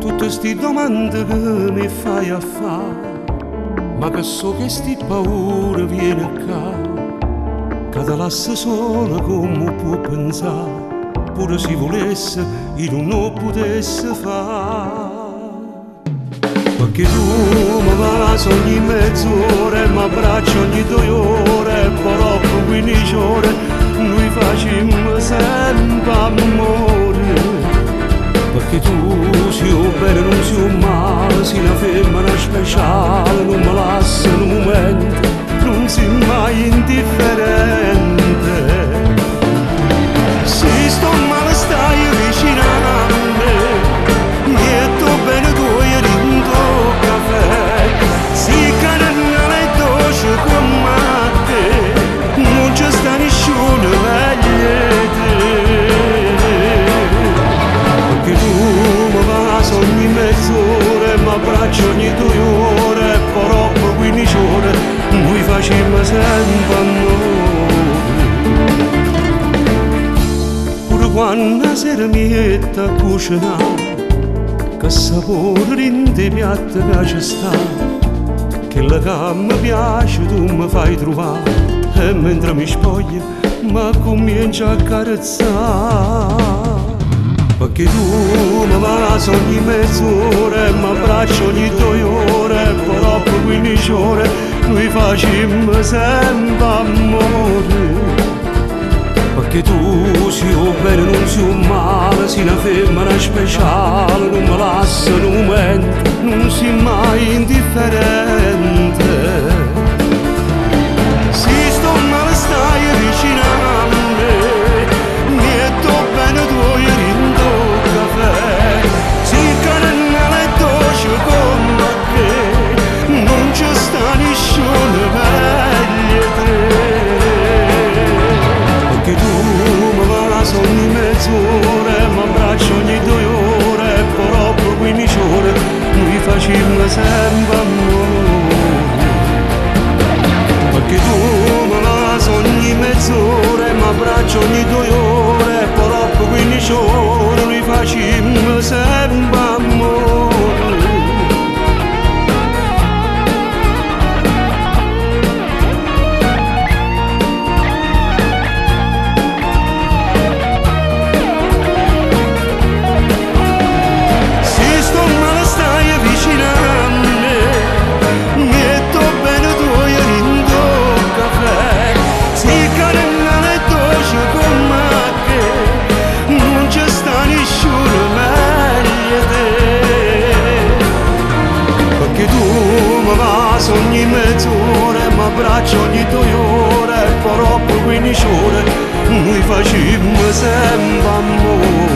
Tutte sti domande che mi fai a fare, ma che so che sti paura viene qua, che te lascia sola come può pensare, pure se volesse io non potesse fare. Perché tu mi vai ogni mezz'ora, mi abbracci ogni 2 ore, però per 15 ore noi facciamo sempre amore. Perché tu sei bene, non sei male, sei una femmina speciale, non mi lascia in un momento, non sei mai indifferente. Se sto male stai vicino a me, metto bene 2 rinto caffè, si cannella e dolce come te, non c'è sta nessuno meglio te. Perché tu mi vai ogni mezz'ora, mi abbracci ogni 2 ore, però per 15 ore noi facciamo sempre amore. Pure quando la sera mi metto a cucinare, che sapore in te piatti che ci sta, che la che mi piace tu mi fai trovare, e mentre mi spoglio mi comincio a carezzare. Perché tu mi vai ogni mezz'ora, mi abbracci ogni 2 ore, però per 15 ore noi facciamo sempre amore. Perché tu sei bene, non sei male, sei una femmina speciale, non mi lascia in un momento, non sei mai indifferente. Se sto male stai vicino a me, metto bene 2 rinto caffè, si cannella e dolce come te, non c'è sta nessuno meglio te. Perché tu mi vai ogni mezz'ora, mi abbracci ogni 2 ore, però per 15 ore noi facciamo sempre amore. Perché tu mi vai ogni mezz'ora, mi abbracci ogni 2 ore, però per 15 ore noi facciamo sempre amore. Ogni mezz'ora, mi abbraccio ogni 2 ore, però per 15 ore noi facciamo sempre amore.